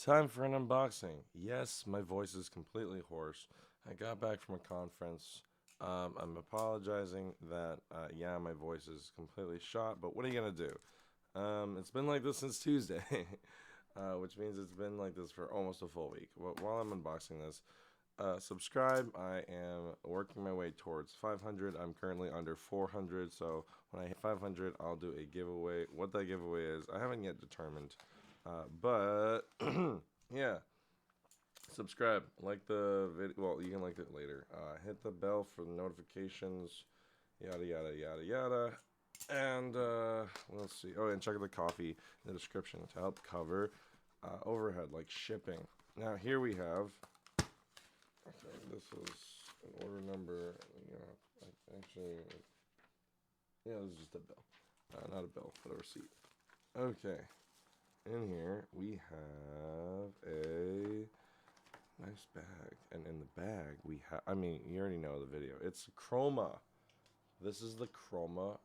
Time for an unboxing. Yes, my voice is completely hoarse. I got back from a conference. I'm apologizing that, yeah, my voice is completely shot, but what are you going to do? It's been like this since Tuesday, which means it's been like this for almost a full week. While I'm unboxing this, subscribe. I am working my way towards 500. I'm currently under 400, so when I hit 500, I'll do a giveaway. What that giveaway is, I haven't yet determined. But yeah, subscribe, like the video. Well, you can like it later. Hit the bell for the notifications. Yada yada yada yada. And let's see. Oh, and check out the coffee in the description to help cover overhead, like shipping. Now here we have. Okay, this is an order number. Actually, yeah, this is just a bill, not a bill, but a receipt. Okay. In here, we have a nice bag. And in the bag, we have, I mean, you already know the video. It's Chroma. This is the Chroma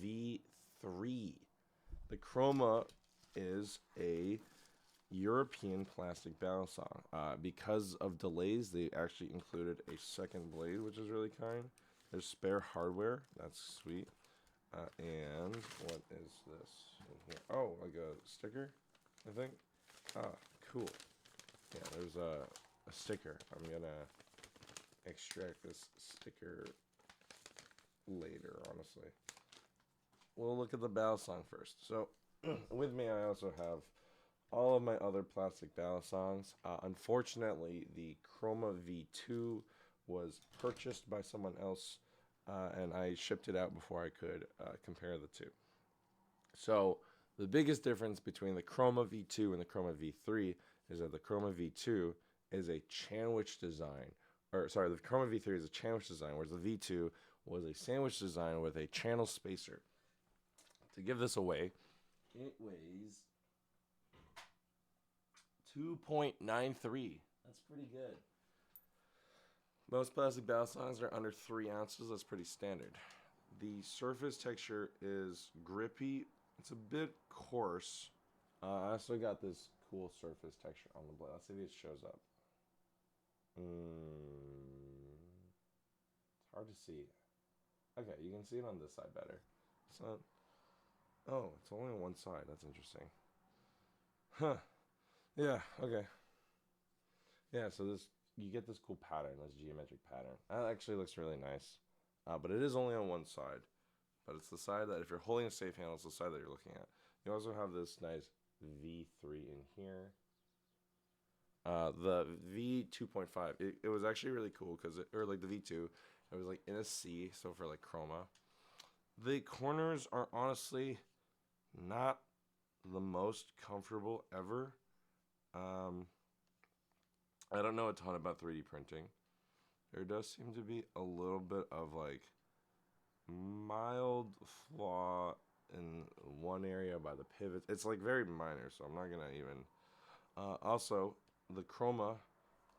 V3. The Chroma is a European plastic balisong. Because of delays, they actually included a second blade, which is really kind. There's spare hardware. That's sweet. And what is this in here? Oh, like a sticker, I think. Ah, cool. Yeah, there's a sticker. I'm gonna extract this sticker later, honestly. We'll look at the balisong first. So, with me, I also have all of my other plastic balisongs. Unfortunately, the Chroma V2 was purchased by someone else, and I shipped it out before I could compare the two. So the biggest difference between the Chroma V2 and the Chroma V3 is that the Chroma V2 is a sandwich design. Or sorry, the Chroma V3 is a sandwich design, whereas the V2 was a sandwich design with a channel spacer. To give this away, it weighs 2.93. That's pretty good. Most plastic balisongs are under 3 ounces. That's pretty standard. The surface texture is grippy. It's a bit coarse. I also got this cool surface texture on the blade. Let's see if it shows up. It's hard to see. Okay, you can see it on this side better. It's not. Oh, it's only on one side. That's interesting. Huh. Yeah. Okay. Yeah. So this, you get this cool pattern, this geometric pattern. That actually looks really nice. But it is only on one side. But it's the side that, if you're holding a safe handle, it's the side that you're looking at. You also have this nice V3 in here. The V2.5, it was actually really cool because, or like the V2, it was like in a C, so for like chroma. The corners are honestly not the most comfortable ever. Um, I don't know a ton about 3D printing. There does seem to be a little bit of like mild flaw in one area by the pivots. It's like very minor, so I'm not gonna even. Also, the Chroma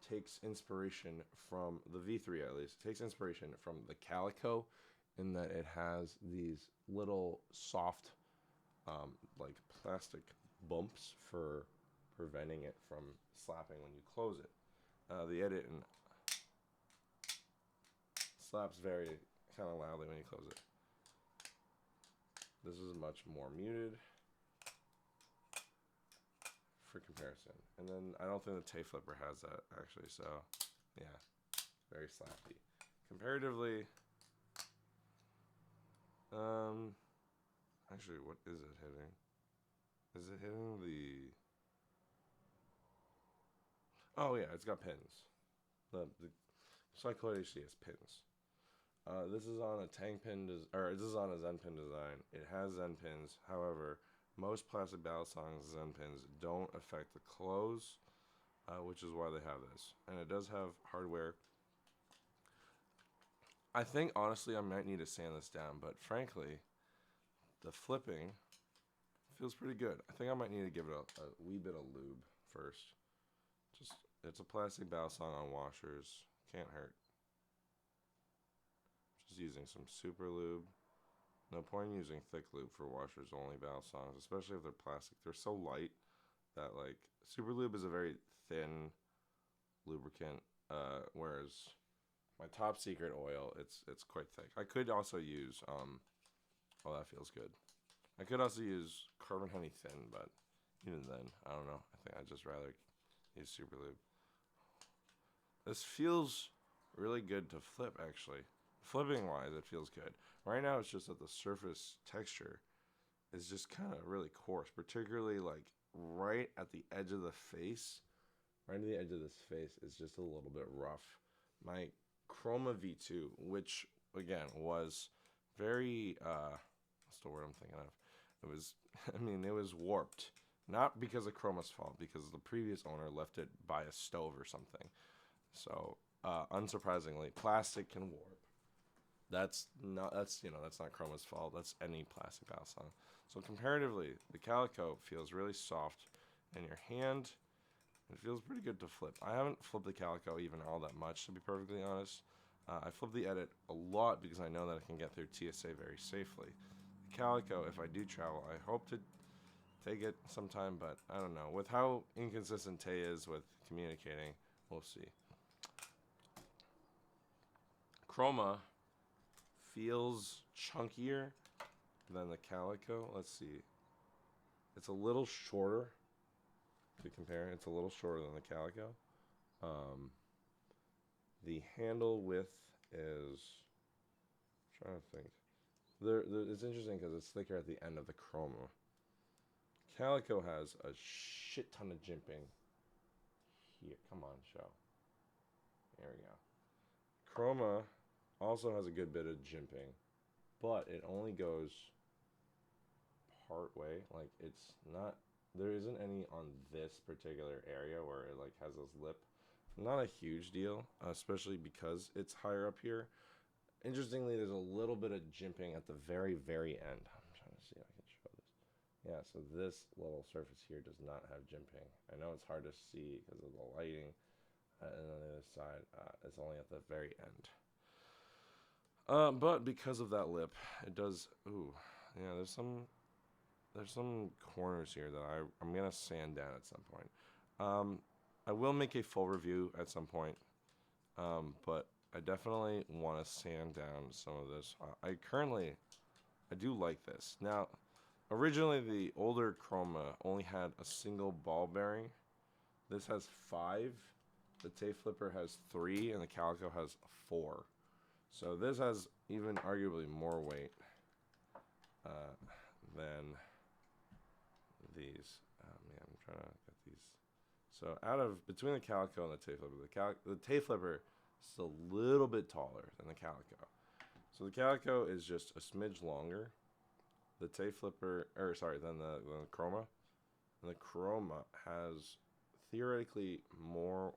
takes inspiration from the V3, at least. It takes inspiration from the Calico, in that it has these little soft, like plastic bumps for preventing it from slapping when you close it. The edit and slaps very kind of loudly when you close it. This is much more muted for comparison. And then I don't think the tape flipper has that actually, so yeah, very slappy. Comparatively, actually, what is it hitting? Is it hitting the? Oh yeah, it's got pins. The Cycloid HD has pins. This is on a tank pin, or this is on a Zen pin design. It has Zen pins. However, most plastic balisongs Zen pins don't affect the close, which is why they have this. And it does have hardware. I think honestly I might need to sand this down, but frankly, the flipping feels pretty good. I think I might need to give it a wee bit of lube first. Just, it's a plastic balisong on washers. Can't hurt. Just using some super lube. No point in using thick lube for washers only balisongs, especially if they're plastic. They're so light that like super lube is a very thin lubricant, whereas my top secret oil, it's quite thick. I could also use oh, that feels good. I could also use Carbon Honey Thin, but even then, I don't know. I think I'd just rather use super lube. This feels really good to flip, actually. Flipping wise, it feels good. Right now, it's just that the surface texture is just kind of really coarse, particularly like right at the edge of the face. Right at the edge of this face is just a little bit rough. My Chroma V2, which again was very, what's the word I'm thinking of? It was, I mean, it was warped. Not because of Chroma's fault, because the previous owner left it by a stove or something. So, unsurprisingly, plastic can warp. That's not Chroma's fault. That's any plastic Balisong. So comparatively, the Calico feels really soft in your hand. It feels pretty good to flip. I haven't flipped the Calico even all that much, to be perfectly honest. I flip the Edit a lot because I know that I can get through TSA very safely. The Calico, if I do travel, I hope to take it sometime, but I don't know. With how inconsistent Tay is with communicating, we'll see. Chroma feels chunkier than the Calico. Let's see. It's a little shorter to compare. It's a little shorter than the Calico. The handle width is, I'm trying to think. It's interesting because it's thicker at the end of the Chroma. Calico has a shit ton of jimping. Here, come on, show. There we go. Chroma also has a good bit of jimping, but it only goes part way. Like, it's not, there isn't any on this particular area where it like has this lip. Not a huge deal, especially because it's higher up here. Interestingly, there's a little bit of jimping at the very, very end. I'm trying to see if I can show this. Yeah, so this little surface here does not have jimping. I know it's hard to see because of the lighting. And on the other side, it's only at the very end. But because of that lip, it does. Ooh, yeah. There's some corners here that I'm gonna sand down at some point. I will make a full review at some point. But I definitely want to sand down some of this. I do like this. Now, originally the older Chroma only had a single ball bearing. This has 5. The Tay Flipper has 3, and the Calico has 4. So this has even arguably more weight than these. Oh man, I'm trying to get these. So between the Calico and the Tay Flipper, the Tay Flipper is a little bit taller than the Calico. So the Calico is just a smidge longer. The Tay Flipper, than the Chroma. And the Chroma has theoretically more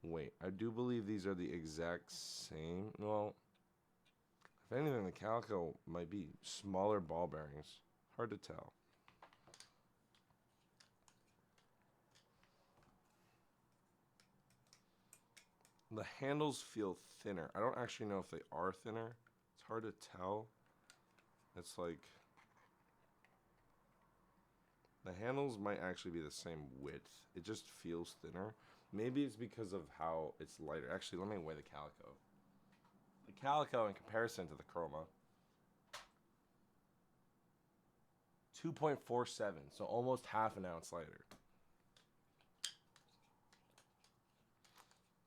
weight. I do believe these are the exact same. Well, if anything, the Calico might be smaller ball bearings. Hard to tell. The handles feel thinner. I don't actually know if they are thinner. It's hard to tell. It's like the handles might actually be the same width. It just feels thinner. Maybe it's because of how it's lighter. Actually, let me weigh the Calico. The Calico in comparison to the Chroma, 2.47, so almost half an ounce lighter.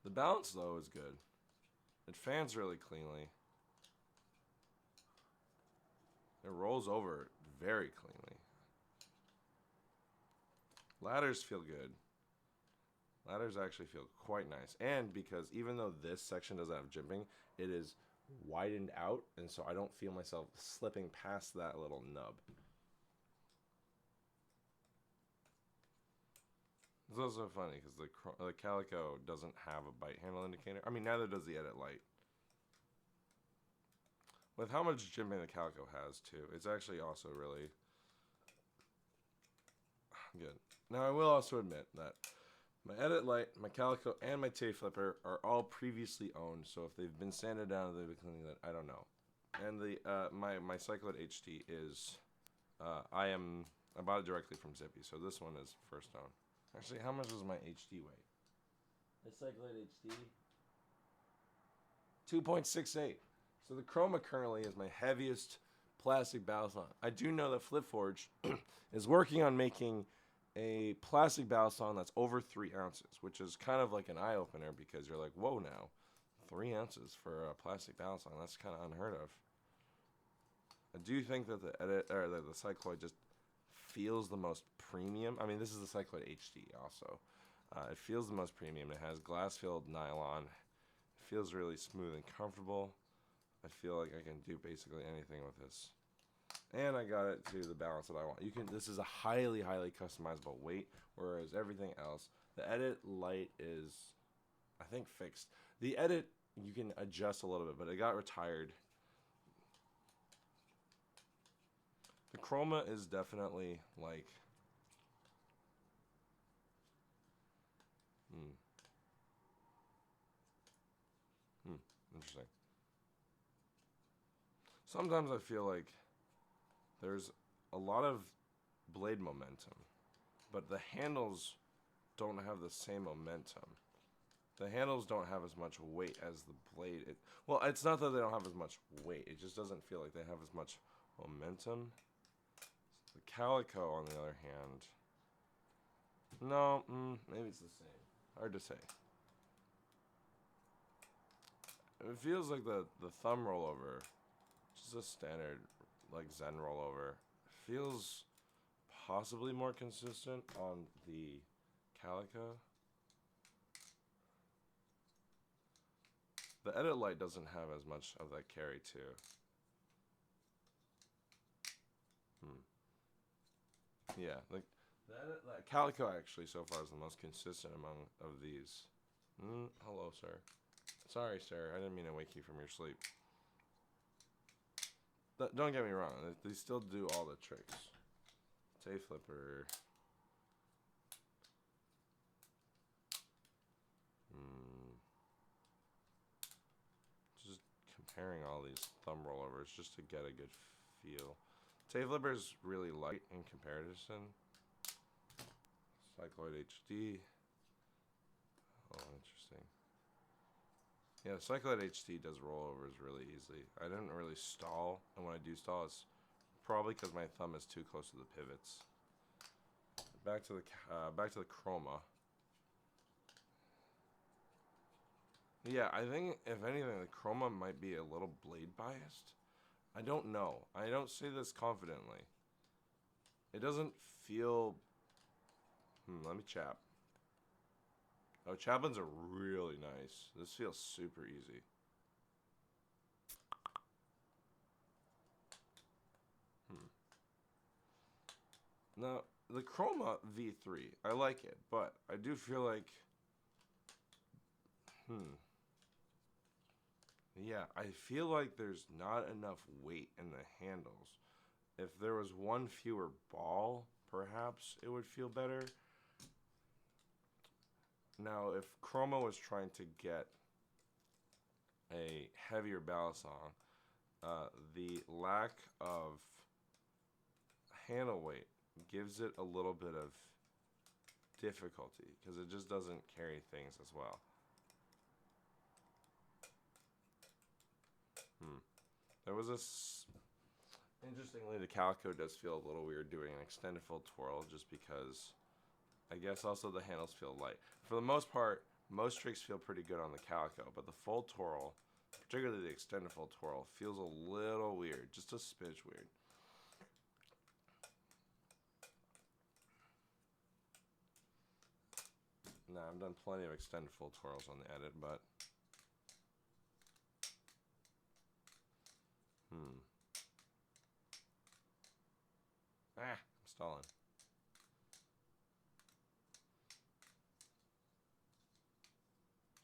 The balance, though, is good. It fans really cleanly. It rolls over very cleanly. Ladders feel good. Ladders actually feel quite nice. And because even though this section doesn't have jimping, it is widened out, and so I don't feel myself slipping past that little nub. It's also funny because the Calico doesn't have a bite handle indicator. I mean, neither does the Edit Light. With how much jimping the Calico has, too, it's actually also really good. Now, I will also admit that my Edit Light, my Calico, and my Tay Flipper are all previously owned, so if they've been sanded down, they've been cleaning that, I don't know. And the my Cyclone HD is, I am I bought it directly from Zippy, so this one is first own. Actually, how much does my HD weigh? The Cycloid HD? 2.68. So the Chroma currently is my heaviest plastic Balisong. I do know that FlipForge is working on making a plastic Balisong that's over 3 ounces, which is kind of like an eye-opener because you're like, whoa now, 3 ounces for a plastic Balisong, that's kind of unheard of. I do think that the Cycloid just feels the most premium. I mean, this is the Cycloid HD also. It feels the most premium. It has glass-filled nylon. It feels really smooth and comfortable. I feel like I can do basically anything with this. And I got it to the balance that I want. This is a highly, highly customizable weight, whereas everything else, the edit light is, I think, fixed. The edit, you can adjust a little bit, but it got retired. The Chroma is definitely like, interesting. Sometimes I feel like there's a lot of blade momentum, but the handles don't have the same momentum. The handles don't have as much weight as the blade. Well, it's not that they don't have as much weight. It just doesn't feel like they have as much momentum. The Calico, on the other hand, no, maybe it's the same. Hard to say. It feels like the thumb rollover, just a standard like Zen rollover, feels possibly more consistent on the Calico. The edit light doesn't have as much of that carry too. Yeah, like that Calico actually so far is the most consistent among of these. Hello, sir. Sorry, sir. I didn't mean to wake you from your sleep. Don't get me wrong. They still do all the tricks. Tape flipper. Just comparing all these thumb rollovers just to get a good feel. Tape flipper is really light in comparison. Cycloid HD. Oh, interesting. Yeah, the Cycloid HD does rollovers really easily. I didn't really stall, and when I do stall, it's probably because my thumb is too close to the pivots. Back to the Chroma. Yeah, I think if anything, the Chroma might be a little blade biased. I don't know. I don't say this confidently. It doesn't feel. Let me chap. Oh, Chaplins are really nice. This feels super easy. Now, the Chroma V3, I like it, but I do feel like, yeah, I feel like there's not enough weight in the handles. If there was one fewer ball, perhaps it would feel better. Now, if Chroma was trying to get a heavier Balisong, the lack of handle weight gives it a little bit of difficulty because it just doesn't carry things as well. There was interestingly, the Calico does feel a little weird doing an extended full twirl just because I guess also the handles feel light. For the most part, most tricks feel pretty good on the Calico, but the full twirl, particularly the extended full twirl, feels a little weird, just a smidge weird. Now, I've done plenty of extended full twirls on the edit, but I'm stalling.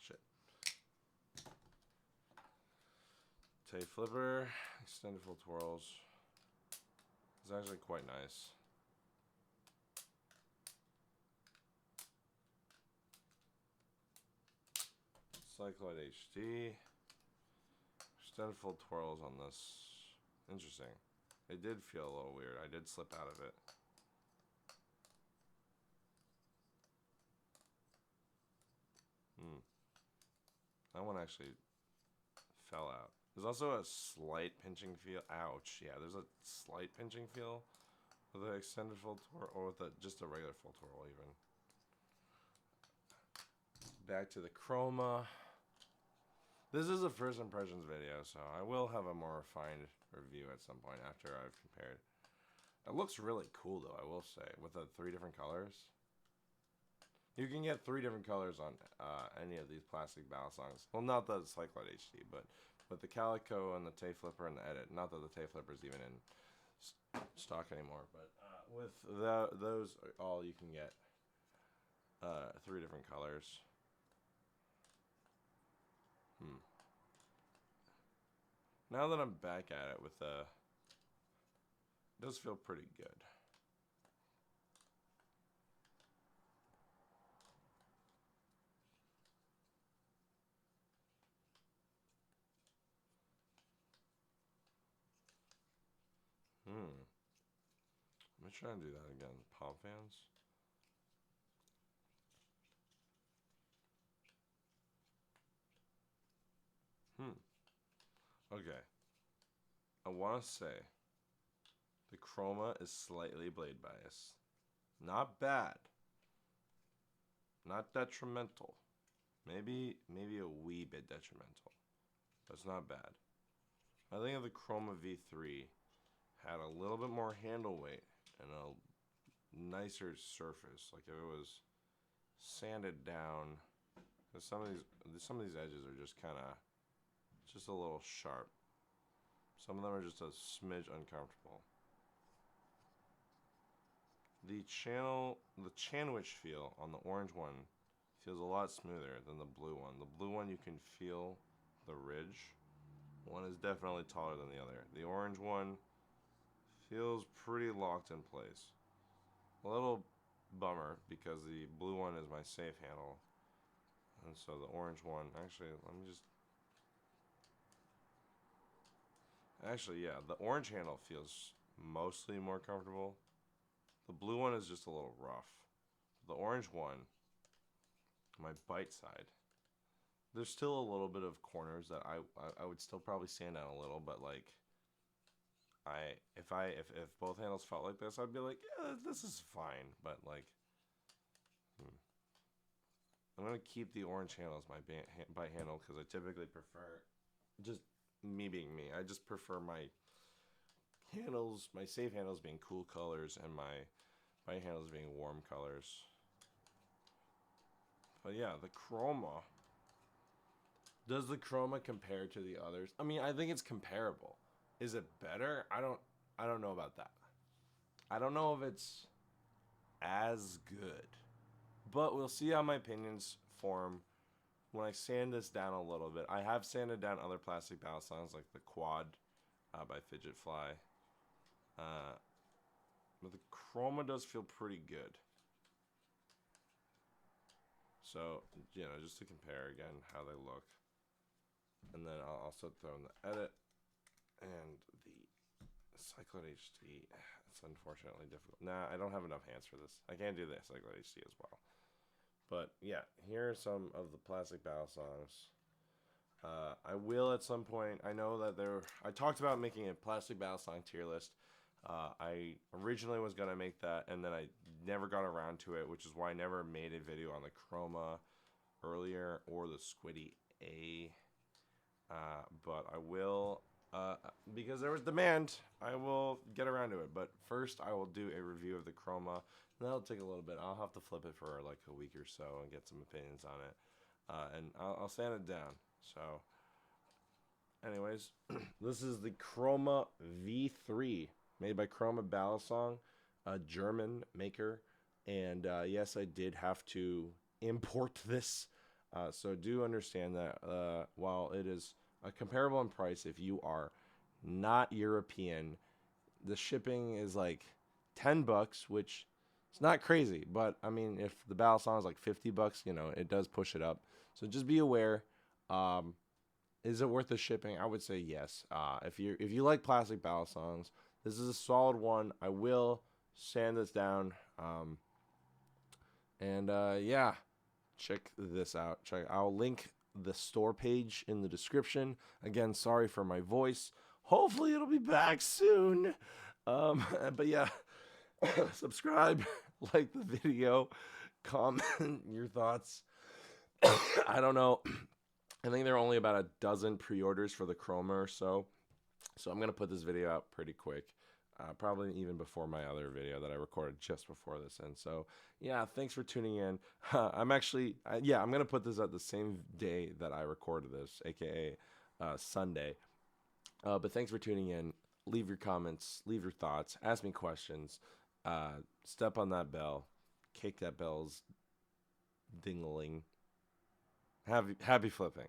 Shit. Tape flipper, extended full twirls. It's actually quite nice. Cycloid HD. Extended full twirls on this. Interesting. It did feel a little weird. I did slip out of it. That one actually fell out. There's also a slight pinching feel. Ouch. Yeah, there's a slight pinching feel with an extended full twirl, or with just a regular full twirl even. Back to the Chroma. This is a first impressions video, so I will have a more refined review at some point after I've compared. It looks really cool though, I will say, with the 3 different colors. You can get 3 different colors on any of these plastic Balisongs. Well, not the Cyclone HD, but with the Calico and the Tay Flipper and the Edit. Not that the Tay Flipper is even in stock anymore, but with those all you can get 3 different colors. Now that I'm back at it with it does feel pretty good. Let me try and do that again. Palm fans. Okay. I want to say the Chroma is slightly blade bias. Not bad. Not detrimental. Maybe a wee bit detrimental. But it's not bad. I think if the Chroma V3 had a little bit more handle weight and a nicer surface, like if it was sanded down, because some of these edges are just kind of just a little sharp. Some of them are just a smidge uncomfortable. The Chanwich feel on the orange one feels a lot smoother than the blue one. The blue one, you can feel the ridge. One is definitely taller than the other. The orange one feels pretty locked in place. A little bummer because the blue one is my safe handle. And so the orange one, actually, yeah, the orange handle feels mostly more comfortable. The blue one is just a little rough. The orange one, my bite side, there's still a little bit of corners that I would still probably sand down a little, but like if both handles felt like this, I'd be like, yeah, this is fine. But like, I'm gonna keep the orange handle as my bite handle because I typically prefer, just me being me, I just prefer my handles, my safe handles being cool colors and my bite handles being warm colors. But yeah, the Chroma. Does the Chroma compare to the others? I mean, I think it's comparable. Is it better? I don't know about that. I don't know if it's as good. But we'll see how my opinions form when I sand this down a little bit. I have sanded down other plastic Balisongs like the Quad by Fidget Fly. But the Chroma does feel pretty good. So, you know, just to compare again how they look. And then I'll also throw in the Edit and the Cyclone HD. It's unfortunately difficult. Nah, I don't have enough hands for this. I can't do the Cyclone HD as well. But yeah, here are some of the plastic Balisongs. I will at some point. I know that I talked about making a plastic Balisong tier list. I originally was gonna make that, and then I never got around to it, which is why I never made a video on the Chroma earlier or the Squiddy A. But I will, because there was demand, I will get around to it. But first, I will do a review of the Chroma. That'll take a little bit. I'll have to flip it for like a week or so and get some opinions on it. And I'll sand it down. So, anyways, this is the Chroma V3, made by Chroma Balisong, a German maker. And yes, I did have to import this. So do understand that while it is comparable in price, if you are not European, the shipping is like $10, which is not crazy. But I mean, if the Balisong is like $50, you know, it does push it up. So just be aware. Is it worth the shipping? I would say yes. If you like plastic Balisongs, this is a solid one. I will sand this down. Yeah. Check this out. I'll link the store page in the description. Again, sorry for my voice. Hopefully it'll be back soon. But yeah, subscribe, like the video, comment your thoughts. I don't know. I think there are only about a dozen pre-orders for the Chroma or so. So I'm going to put this video out pretty quick. Probably even before my other video that I recorded just before this. And so, yeah, thanks for tuning in. I'm actually, I'm going to put this out the same day that I recorded this, aka Sunday. But thanks for tuning in. Leave your comments, leave your thoughts, ask me questions. Step on that bell, kick that bell's ding-a-ling. Happy flipping.